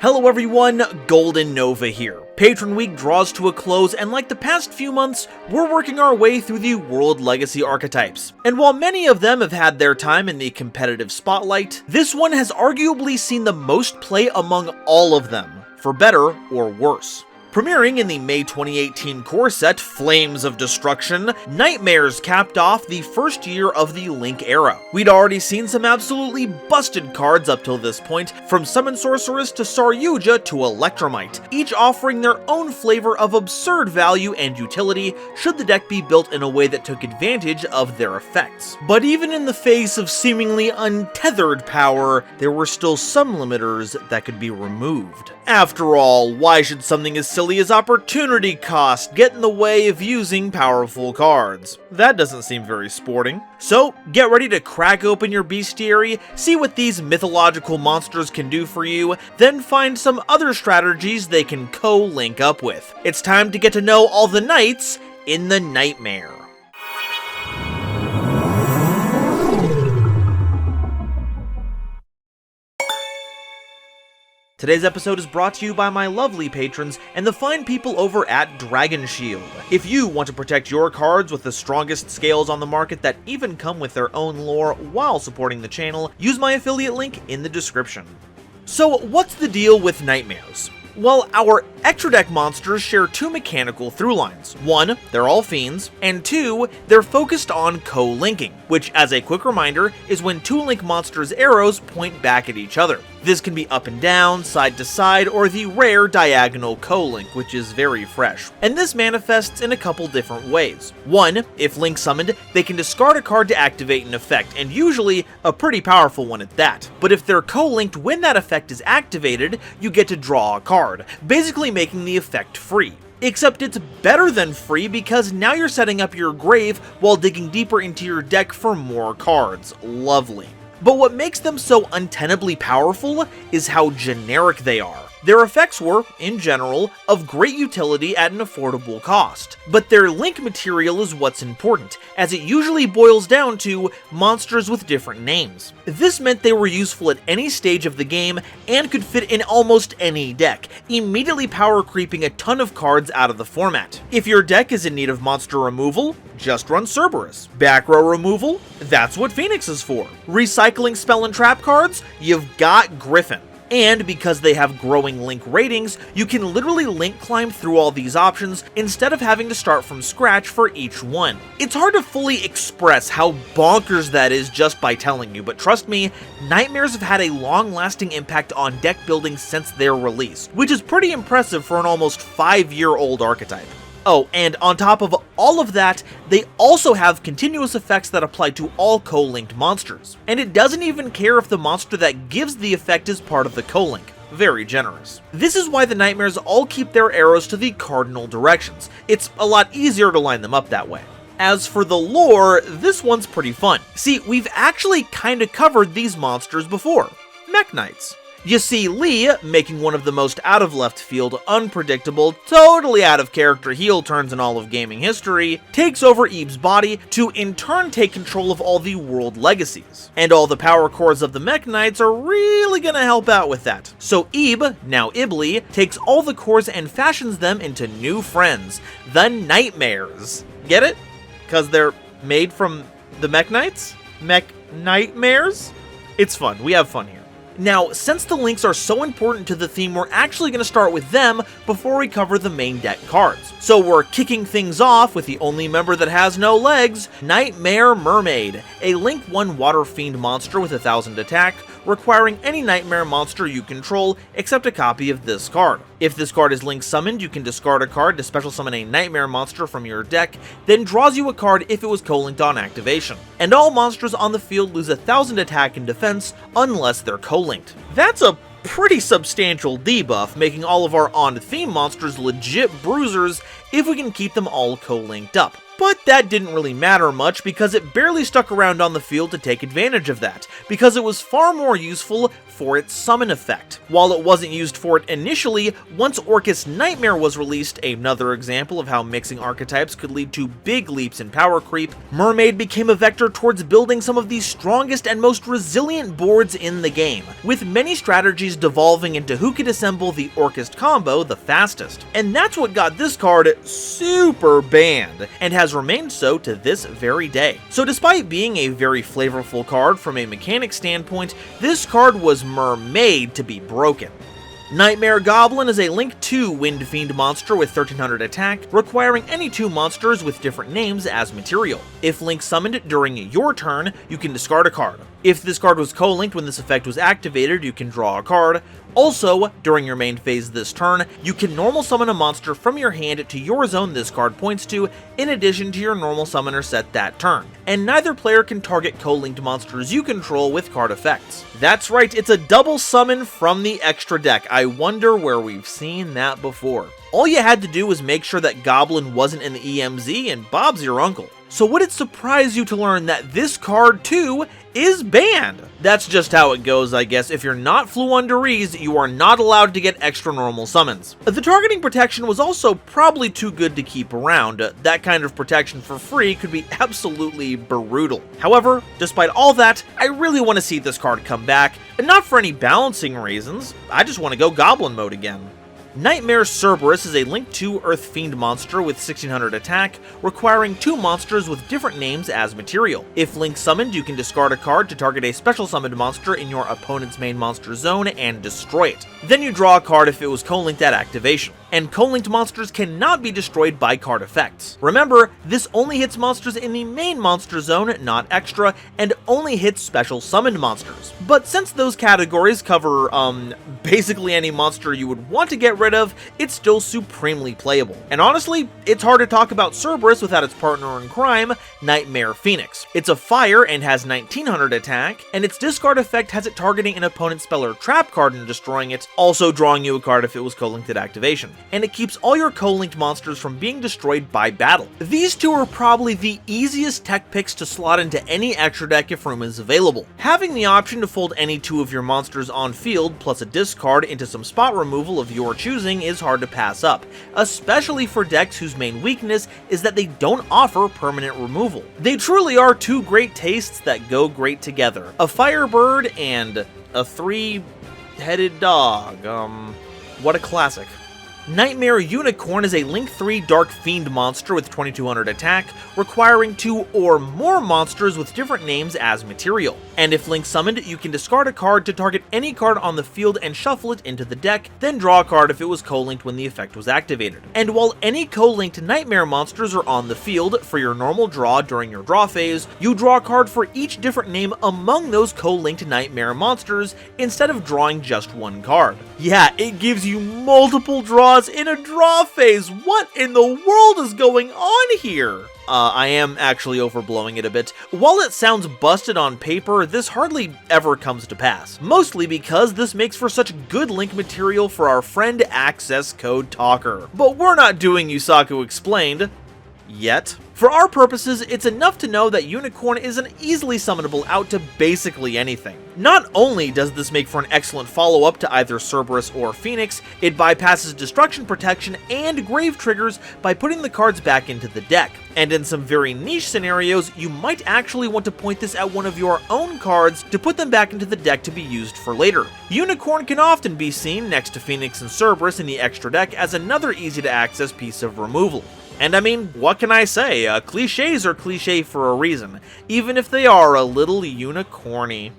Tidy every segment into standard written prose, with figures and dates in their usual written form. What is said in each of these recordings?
Hello everyone, GoldenNova here. Patron week draws to a close, and like the past few months, we're working our way through the World Legacy archetypes. And while many of them have had their time in the competitive spotlight, this one has arguably seen the most play among all of them, for better or worse. Premiering in the May 2018 core set, Flames of Destruction, Knightmares capped off the first year of the Link era. We'd already seen some absolutely busted cards up till this point, from Summon Sorceress to Saryuja to Electromite, each offering their own flavor of absurd value and utility should the deck be built in a way that took advantage of their effects. But even in the face of seemingly untethered power, there were still some limiters that could be removed. After all, why should something as silly as opportunity cost get in the way of using powerful cards? That doesn't seem very sporting. So, get ready to crack open your bestiary, see what these mythological monsters can do for you, then find some other strategies they can co-link up with. It's time to get to know all the knights in the Knightmare. Today's episode is brought to you by my lovely patrons and the fine people over at Dragon Shield. If you want to protect your cards with the strongest scales on the market that even come with their own lore while supporting the channel, use my affiliate link in the description. So what's the deal with Knightmares? Well, our extra deck monsters share two mechanical through lines. One, they're all fiends, and two, they're focused on co-linking, which, as a quick reminder, is when two link monsters' arrows point back at each other. This can be up and down, side to side, or the rare diagonal co-link, which is very fresh. And this manifests in a couple different ways. One, if link summoned, they can discard a card to activate an effect, and usually a pretty powerful one at that. But if they're co-linked when that effect is activated, you get to draw a card, basically making the effect free. Except it's better than free because now you're setting up your grave while digging deeper into your deck for more cards. Lovely. But what makes them so untenably powerful is how generic they are. Their effects were, in general, of great utility at an affordable cost. But their link material is what's important, as it usually boils down to monsters with different names. This meant they were useful at any stage of the game and could fit in almost any deck, immediately power creeping a ton of cards out of the format. If your deck is in need of monster removal, just run Cerberus. Back row removal? That's what Phoenix is for. Recycling spell and trap cards? You've got Griffin. And because they have growing link ratings, you can literally link climb through all these options instead of having to start from scratch for each one. It's hard to fully express how bonkers that is just by telling you, but trust me, Knightmares have had a long-lasting impact on deck building since their release, which is pretty impressive for an almost 5-year-old archetype. Oh, and on top of all of that, they also have continuous effects that apply to all co-linked monsters. And it doesn't even care if the monster that gives the effect is part of the co-link. Very generous. This is why the Knightmares all keep their arrows to the cardinal directions. It's a lot easier to line them up that way. As for the lore, this one's pretty fun. See, we've actually kinda covered these monsters before. Mekk-Knights. You see Lee, making one of the most out of left field, unpredictable, totally out of character heel turns in all of gaming history, takes over Ebe's body to in turn take control of all the world legacies. And all the power cores of the Mekk-Knights are really gonna help out with that. So Ebe, now Iblee, takes all the cores and fashions them into new friends, the Knightmares. Get it? Cause they're made from the Mekk-Knights? Mekk-Knightmares? It's fun, we have fun here. Now, since the links are so important to the theme, we're actually going to start with them before we cover the main deck cards. So we're kicking things off with the only member that has no legs, Knightmare Mermaid, a Link 1 Water Fiend monster with 1000 attack, requiring any Knightmare monster you control except a copy of this card. If this card is link summoned, you can discard a card to special summon a Knightmare monster from your deck, then draws you a card if it was co-linked on activation. And all monsters on the field lose 1000 attack and defense unless they're co-linked. That's a pretty substantial debuff, making all of our on-theme monsters legit bruisers if we can keep them all co-linked up. But that didn't really matter much because it barely stuck around on the field to take advantage of that, because it was far more useful for its summon effect. While it wasn't used for it initially, once Orcus Knightmare was released, another example of how mixing archetypes could lead to big leaps in power creep, Mermaid became a vector towards building some of the strongest and most resilient boards in the game, with many strategies devolving into who could assemble the Orcus combo the fastest. And that's what got this card super banned, and has remained so to this very day. So despite being a very flavorful card from a mechanic standpoint, this card was made to be broken. Knightmare Goblin is a Link 2 Wind Fiend monster with 1300 attack, requiring any two monsters with different names as material. If Link summoned during your turn, you can discard a card. If this card was co-linked when this effect was activated, you can draw a card. Also, during your main phase this turn, you can normal summon a monster from your hand to your zone this card points to, in addition to your normal summoner set that turn. And neither player can target co-linked monsters you control with card effects. That's right, it's a double summon from the extra deck. I wonder where we've seen that before. All you had to do was make sure that Goblin wasn't in the EMZ and Bob's your uncle. So would it surprise you to learn that this card too is banned? That's just how it goes, I guess. If you're not Fluundereeze, you are not allowed to get extra normal summons. The targeting protection was also probably too good to keep around. That kind of protection for free could be absolutely brutal. However, despite all that, I really want to see this card come back, and not for any balancing reasons. I just want to go Goblin mode again. Knightmare Cerberus is a Link 2 Earth Fiend monster with 1600 attack, requiring two monsters with different names as material. If Link summoned, you can discard a card to target a special summoned monster in your opponent's main monster zone and destroy it. Then you draw a card if it was co-linked at activation. And co-linked monsters cannot be destroyed by card effects. Remember, this only hits monsters in the main monster zone, not extra, and only hits special summoned monsters. But since those categories cover, basically any monster you would want to get rid of, it's still supremely playable. And honestly, it's hard to talk about Cerberus without its partner in crime, Knightmare Phoenix. It's a fire and has 1900 attack, and its discard effect has it targeting an opponent's spell or trap card and destroying it, also drawing you a card if it was co-linked at activation. And it keeps all your co-linked monsters from being destroyed by battle. These two are probably the easiest tech picks to slot into any extra deck if room is available. Having the option to fold any two of your monsters on field plus a discard into some spot removal of your choosing is hard to pass up, especially for decks whose main weakness is that they don't offer permanent removal. They truly are two great tastes that go great together. A Firebird and a three-headed dog. What a classic. Knightmare Unicorn is a Link 3 Dark Fiend monster with 2200 attack, requiring two or more monsters with different names as material. And if Link summoned, you can discard a card to target any card on the field and shuffle it into the deck, then draw a card if it was co-linked when the effect was activated. And while any co-linked Knightmare monsters are on the field for your normal draw during your draw phase, you draw a card for each different name among those co-linked Knightmare monsters instead of drawing just one card. Yeah, it gives you multiple draws in a draw phase. What in the world is going on here? I am actually overblowing it a bit. While it sounds busted on paper, this hardly ever comes to pass. Mostly because this makes for such good link material for our friend Access Code Talker. But we're not doing Yusaku Explained yet. For our purposes, it's enough to know that Unicorn is an easily summonable out to basically anything. Not only does this make for an excellent follow-up to either Cerberus or Phoenix, it bypasses destruction protection and grave triggers by putting the cards back into the deck. And in some very niche scenarios, you might actually want to point this at one of your own cards to put them back into the deck to be used for later. Unicorn can often be seen next to Phoenix and Cerberus in the extra deck as another easy to access piece of removal. And I mean, what can I say? Cliches are cliche for a reason, even if they are a little unicorny.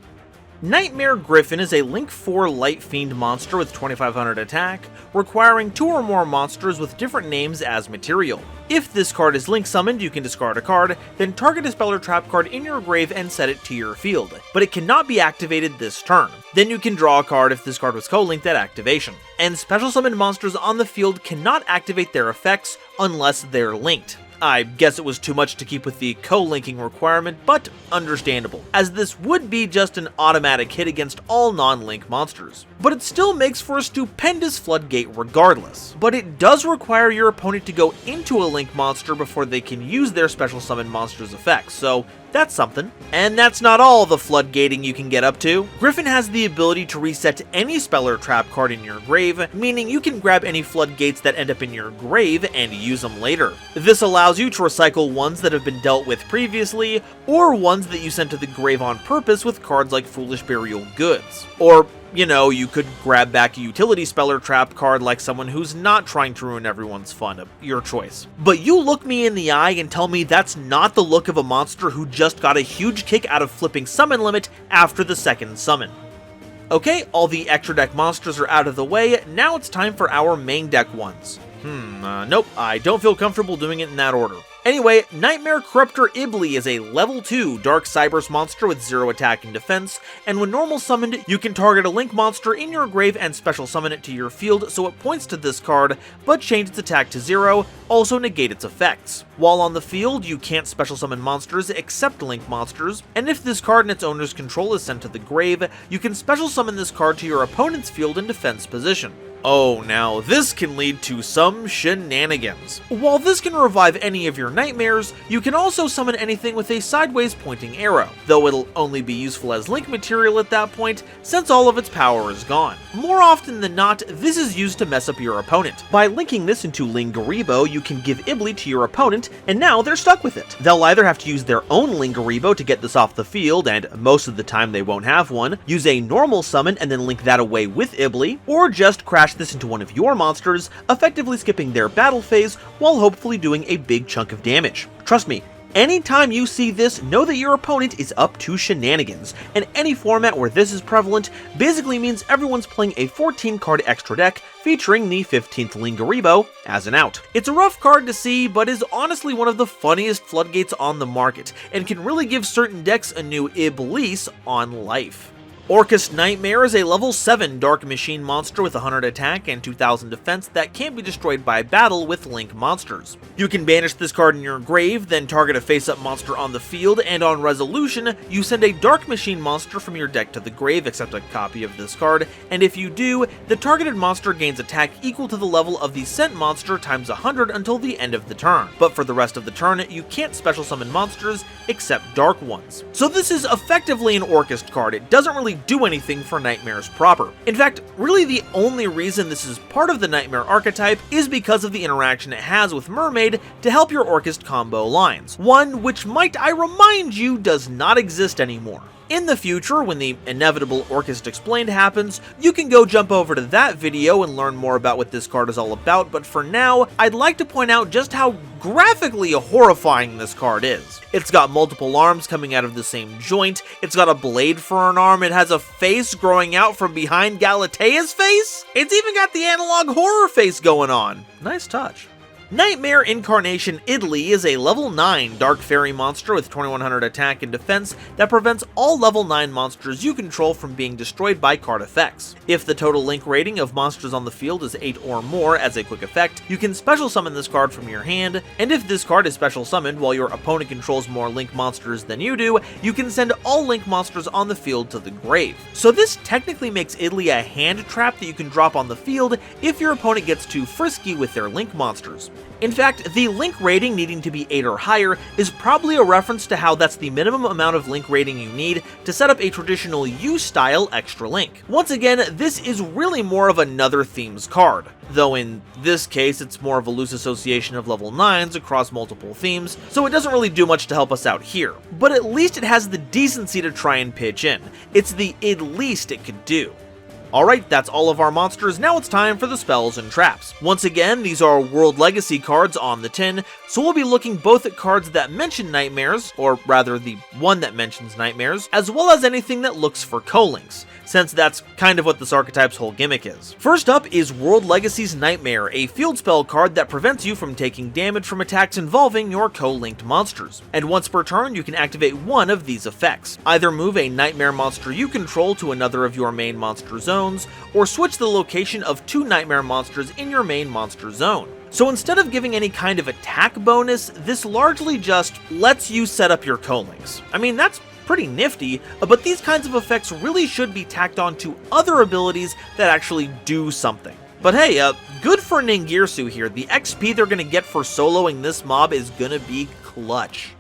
Knightmare Griffin is a Link 4 Light Fiend monster with 2500 attack, requiring two or more monsters with different names as material. If this card is Link summoned, you can discard a card, then target a spell or trap card in your grave and set it to your field, but it cannot be activated this turn. Then you can draw a card if this card was co-linked at activation. And special summoned monsters on the field cannot activate their effects unless they're linked. I guess it was too much to keep with the co-linking requirement, but understandable, as this would be just an automatic hit against all non-link monsters. But it still makes for a stupendous floodgate regardless. But it does require your opponent to go into a link monster before they can use their special summon monster's effects, so that's something. And that's not all the floodgating you can get up to. Griffin has the ability to reset any spell or trap card in your grave, meaning you can grab any floodgates that end up in your grave and use them later. This allows you to recycle ones that have been dealt with previously, or ones that you sent to the grave on purpose with cards like Foolish Burial Goods. Or, you know, you could grab back a utility spell or trap card like someone who's not trying to ruin everyone's fun, your choice. But you look me in the eye and tell me that's not the look of a monster who just got a huge kick out of flipping summon limit after the second summon. Okay, all the extra deck monsters are out of the way, now it's time for our main deck ones. Nope, I don't feel comfortable doing it in that order. Anyway, Knightmare Corruptor Ibly is a level 2 Dark Cybers monster with 0 attack and defense, and when normal summoned, you can target a link monster in your grave and special summon it to your field so it points to this card, but change its attack to 0, also negate its effects. While on the field, you can't special summon monsters except link monsters, and if this card in its owner's control is sent to the grave, you can special summon this card to your opponent's field in defense position. Oh, now this can lead to some shenanigans. While this can revive any of your Knightmares, you can also summon anything with a sideways pointing arrow, though it'll only be useful as link material at that point, since all of its power is gone. More often than not, this is used to mess up your opponent. By linking this into Lingaribo, you can give Ibly to your opponent, and now they're stuck with it. They'll either have to use their own Lingaribo to get this off the field, and most of the time they won't have one, use a normal summon and then link that away with Ibly, or just crash this into one of your monsters, effectively skipping their battle phase while hopefully doing a big chunk of damage. Trust me, anytime you see this, know that your opponent is up to shenanigans, and any format where this is prevalent basically means everyone's playing a 14-card extra deck featuring the 15th Lingaribo as an out. It's a rough card to see, but is honestly one of the funniest floodgates on the market, and can really give certain decks a new Iblis on life. Orcus Knightmare is a level 7 Dark Machine monster with 100 attack and 2000 defense that can be destroyed by battle with link monsters. You can banish this card in your grave, then target a face-up monster on the field, and on resolution, you send a Dark Machine monster from your deck to the grave except a copy of this card, and if you do, the targeted monster gains attack equal to the level of the sent monster times 100 until the end of the turn. But for the rest of the turn, you can't special summon monsters except dark ones. So this is effectively an Orcus card. It doesn't really do anything for Knightmares proper. In fact, really the only reason this is part of the Knightmare archetype is because of the interaction it has with Mermaid to help your Orcus combo lines, one which, might I remind you, does not exist anymore. In the future, when the inevitable Orcus Explained happens, you can go jump over to that video and learn more about what this card is all about, but for now, I'd like to point out just how graphically horrifying this card is. It's got multiple arms coming out of the same joint, it's got a blade for an arm, it has a face growing out from behind Galatea's face, it's even got the analog horror face going on. Nice touch. Knightmare Incarnation Idly is a level 9 Dark Fairy monster with 2100 attack and defense that prevents all level 9 monsters you control from being destroyed by card effects. If the total link rating of monsters on the field is 8 or more as a quick effect, you can special summon this card from your hand, and if this card is special summoned while your opponent controls more link monsters than you do, you can send all link monsters on the field to the grave. So this technically makes Idly a hand trap that you can drop on the field if your opponent gets too frisky with their link monsters. In fact, the link rating needing to be 8 or higher is probably a reference to how that's the minimum amount of link rating you need to set up a traditional U-style extra link. Once again, this is really more of another themes card, though in this case it's more of a loose association of level 9s across multiple themes, so it doesn't really do much to help us out here. But at least it has the decency to try and pitch in. It's the least it could do. Alright, that's all of our monsters, now it's time for the spells and traps. Once again, these are World Legacy cards on the tin, so we'll be looking both at cards that mention Knightmares, or rather the one that mentions Knightmares, as well as anything that looks for co-links, since that's kind of what this archetype's whole gimmick is. First up is World Legacy's Knightmare, a field spell card that prevents you from taking damage from attacks involving your co-linked monsters. And once per turn, you can activate one of these effects. Either move a Knightmare monster you control to another of your main monster zones, or switch the location of 2 Knightmare monsters in your main monster zone. So instead of giving any kind of attack bonus, this largely just lets you set up your co-links. I mean, that's pretty nifty, but these kinds of effects really should be tacked on to other abilities that actually do something. But hey, good for Ningirsu here. The XP they're gonna get for soloing this mob is gonna be clutch.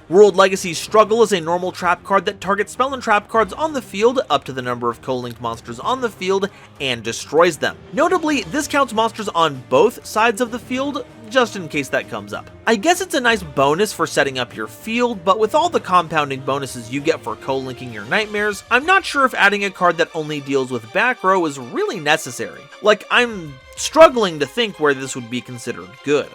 World Legacy's Struggle is a normal trap card that targets spell and trap cards on the field up to the number of co-linked monsters on the field and destroys them. Notably, this counts monsters on both sides of the field, just in case that comes up. I guess it's a nice bonus for setting up your field, but with all the compounding bonuses you get for co-linking your Knightmares, I'm not sure if adding a card that only deals with back row is really necessary. Like, I'm struggling to think where this would be considered good.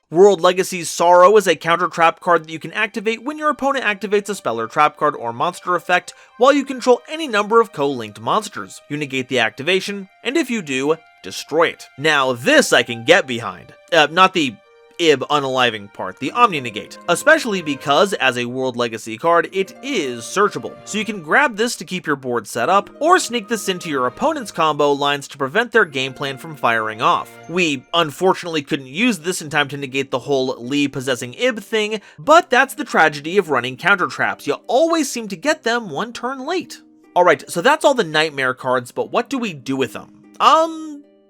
World Legacy's Sorrow is a counter trap card that you can activate when your opponent activates a spell or trap card or monster effect while you control any number of co-linked monsters. You negate the activation, and if you do, destroy it. Now this I can get behind. Not the Ib unaliving part, the Omni-Negate, especially because, as a World Legacy card, it is searchable, so you can grab this to keep your board set up, or sneak this into your opponent's combo lines to prevent their game plan from firing off. We unfortunately couldn't use this in time to negate the whole Lee possessing Ib thing, but that's the tragedy of running counter traps. You always seem to get them one turn late. Alright, so that's all the Knightmare cards, but what do we do with them?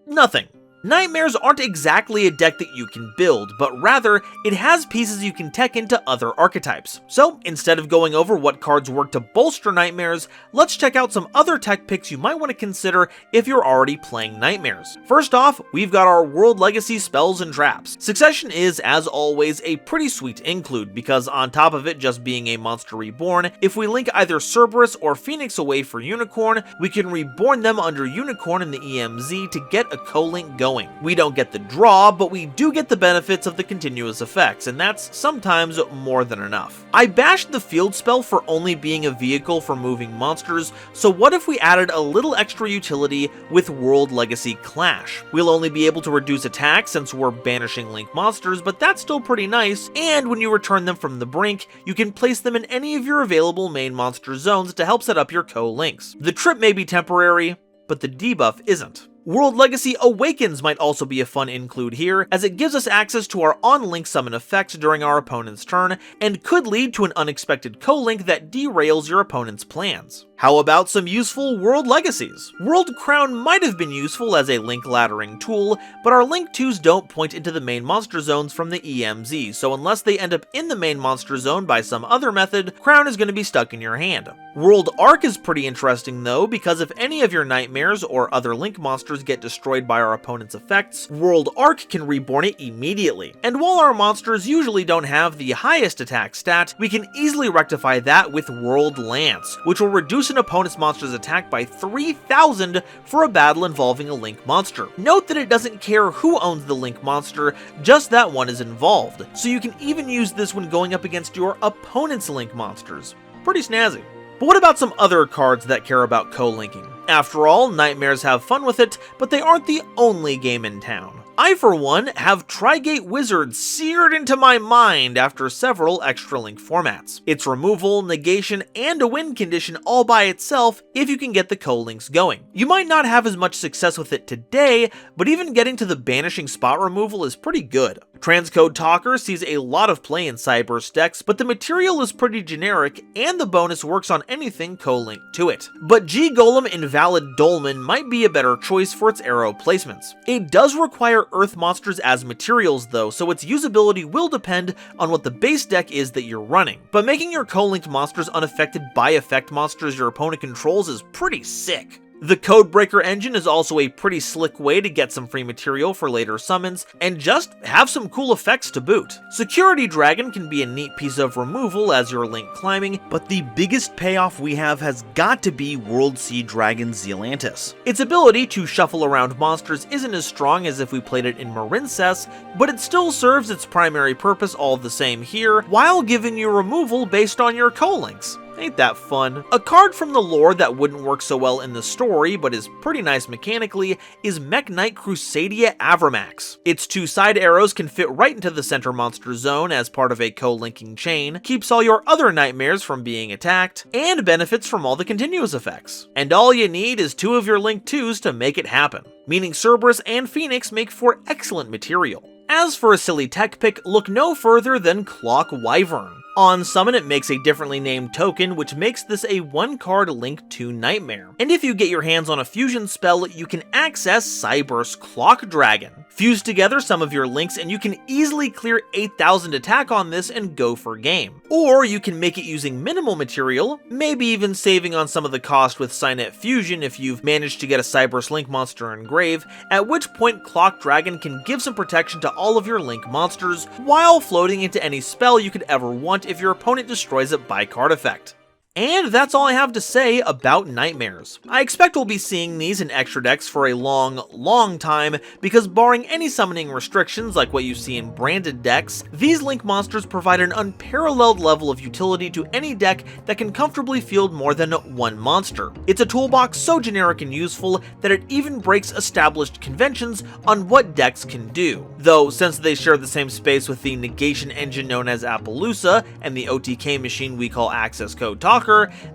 Nothing. Knightmares aren't exactly a deck that you can build, but rather, it has pieces you can tech into other archetypes. So, instead of going over what cards work to bolster Knightmares, let's check out some other tech picks you might want to consider if you're already playing Knightmares. First off, we've got our World Legacy Spells and Traps. Succession is, as always, a pretty sweet include, because on top of it just being a monster reborn, if we link either Cerberus or Phoenix away for Unicorn, we can reborn them under Unicorn in the EMZ to get a co-link going. We don't get the draw, but we do get the benefits of the continuous effects, and that's sometimes more than enough. I bashed the field spell for only being a vehicle for moving monsters, so what if we added a little extra utility with World Legacy Clash? We'll only be able to reduce attack since we're banishing link monsters, but that's still pretty nice, and when you return them from the brink, you can place them in any of your available main monster zones to help set up your co-links. The trip may be temporary, but the debuff isn't. World Legacy Awakens might also be a fun include here, as it gives us access to our on-link summon effect during our opponent's turn, and could lead to an unexpected co-link that derails your opponent's plans. How about some useful World Legacies? World Crown might have been useful as a link laddering tool, but our link 2s don't point into the main monster zones from the EMZ, so unless they end up in the main monster zone by some other method, Crown is going to be stuck in your hand. World Arc is pretty interesting though, because if any of your Knightmares or other link monsters get destroyed by our opponent's effects, World Arc can reborn it immediately. And while our monsters usually don't have the highest attack stat, we can easily rectify that with World Lance, which will reduce an opponent's monster's attack by 3,000 for a battle involving a link monster. Note that it doesn't care who owns the link monster, just that one is involved, so you can even use this when going up against your opponent's link monsters. Pretty snazzy. But what about some other cards that care about co-linking? After all, Knightmares have fun with it, but they aren't the only game in town. I, for one, have Trigate Wizard seared into my mind after several extra link formats. Its removal, negation, and a win condition all by itself if you can get the co-links going. You might not have as much success with it today, but even getting to the banishing spot removal is pretty good. Transcode Talker sees a lot of play in Cyburst decks, but the material is pretty generic, and the bonus works on anything co-linked to it. But G-Golem Invalid Dolmen might be a better choice for its arrow placements. It does require Earth monsters as materials though, so its usability will depend on what the base deck is that you're running. But making your co-linked monsters unaffected by effect monsters your opponent controls is pretty sick. The Codebreaker engine is also a pretty slick way to get some free material for later summons, and just have some cool effects to boot. Security Dragon can be a neat piece of removal as you're link climbing, but the biggest payoff we have has got to be World Sea Dragon Zealantis. Its ability to shuffle around monsters isn't as strong as if we played it in Marincess, but it still serves its primary purpose all the same here, while giving you removal based on your co-links. Ain't that fun? A card from the lore that wouldn't work so well in the story, but is pretty nice mechanically, is Mekk-Knight Crusadia Avramax. Its 2 side arrows can fit right into the center monster zone as part of a co-linking chain, keeps all your other Knightmares from being attacked, and benefits from all the continuous effects. And all you need is 2 of your Link 2s to make it happen, meaning Cerberus and Phoenix make for excellent material. As for a silly tech pick, look no further than Clock Wyvern. On summon, it makes a differently named token, which makes this a 1-card Link to Knightmare. And if you get your hands on a fusion spell, you can access Cyber's Clock Dragon. Fuse together some of your links and you can easily clear 8,000 attack on this and go for game. Or you can make it using minimal material, maybe even saving on some of the cost with Cynet Fusion if you've managed to get a Cyber's Link monster engrave, at which point Clock Dragon can give some protection to all of your Link monsters, while floating into any spell you could ever want if your opponent destroys it by card effect. And that's all I have to say about Knightmares. I expect we'll be seeing these in extra decks for a long time, because barring any summoning restrictions like what you see in branded decks, these Link monsters provide an unparalleled level of utility to any deck that can comfortably field more than 1 monster. It's a toolbox so generic and useful that it even breaks established conventions on what decks can do. Though, since they share the same space with the negation engine known as Appaloosa and the OTK machine we call Access Code Talker,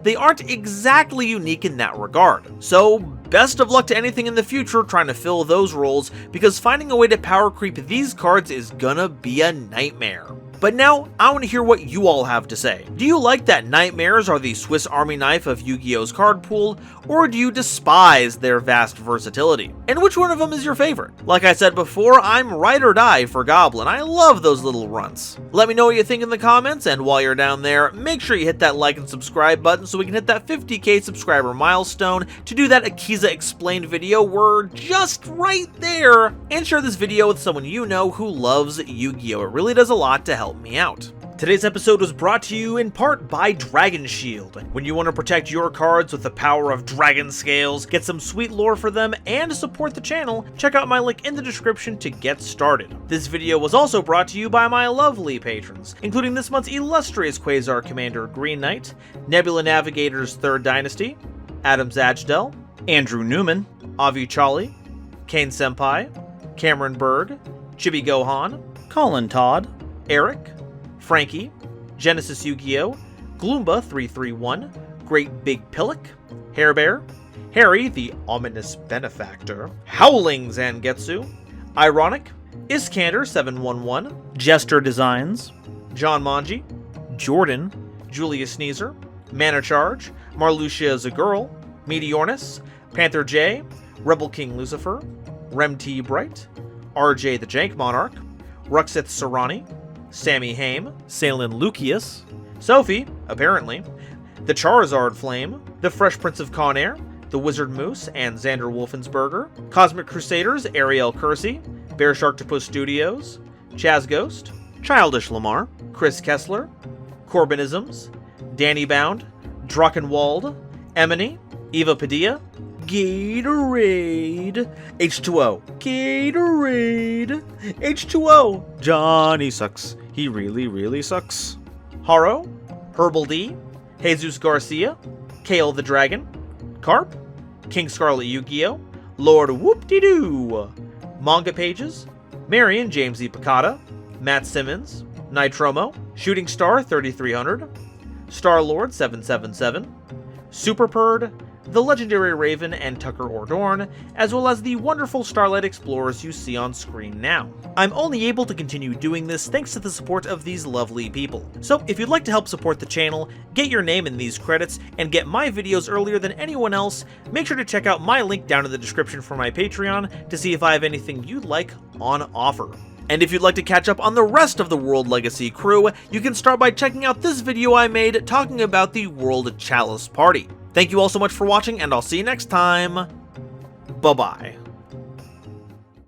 they aren't exactly unique in that regard. So, best of luck to anything in the future trying to fill those roles, because finding a way to power creep these cards is gonna be a nightmare. But now, I want to hear what you all have to say. Do you like that Knightmares are the Swiss Army knife of Yu-Gi-Oh's card pool, or do you despise their vast versatility? And which one of them is your favorite? Like I said before, I'm ride or die for Goblin. I love those little runts. Let me know what you think in the comments, and while you're down there, make sure you hit that like and subscribe button so we can hit that 50k subscriber milestone. To do that, Akiza Explained video, we're just right there. And share this video with someone you know who loves Yu-Gi-Oh! It really does a lot to help me out. Today's episode was brought to you in part by Dragon Shield. When you want to protect your cards with the power of dragon scales, get some sweet lore for them, and support the channel, check out my link in the description to get started. This video was also brought to you by my lovely patrons, including this month's illustrious Quasar Commander Green Knight, Nebula Navigator's 3rd Dynasty, Adam Zajdel, Andrew Newman, Avi Chali, Kane Senpai, Cameron Berg, Chibi Gohan, Colin Todd, Eric, Frankie, Genesis Yu-Gi-Oh, Gloomba331, Great Big Pillock, Hairbear, Harry the Ominous Benefactor, Howling Zangetsu, Ironic, Iskander711, Jester Designs, John Manji, Jordan, Julius Sneezer, Mana Charge, Marluxia Zagirl, Meteornus, Panther J, Rebel King Lucifer, Rem T Bright, RJ the Jank Monarch, Ruxith Sarani, Sammy Haim, Salen Lucius, Sophie, apparently, the Charizard Flame, the Fresh Prince of Conair, the Wizard Moose and Xander Wolfensberger, Cosmic Crusaders, Ariel Kersey, Bear Sharktopus Studios, Chaz Ghost, Childish Lamar, Chris Kessler, Corbinisms, Danny Bound, Drachenwald, Emony, Eva Padilla, Gatorade, H2O, Gatorade, H2O, Johnny sucks, he really sucks, Haro, Herbal D, Jesus Garcia, Kale the Dragon, Carp, King Scarlet Yu-Gi-Oh, Lord Whoop-De-Doo, Manga Pages, Marion James E. Picata, Matt Simmons, Nitromo, Shooting Star 3300, Star-Lord 777, Superpurd, the legendary Raven and Tucker Ordorn, as well as the wonderful Starlight Explorers you see on screen now. I'm only able to continue doing this thanks to the support of these lovely people. So if you'd like to help support the channel, get your name in these credits, and get my videos earlier than anyone else, make sure to check out my link down in the description for my Patreon to see if I have anything you'd like on offer. And if you'd like to catch up on the rest of the World Legacy crew, you can start by checking out this video I made talking about the World Chalice Party. Thank you all so much for watching, and I'll see you next time. Bye-bye.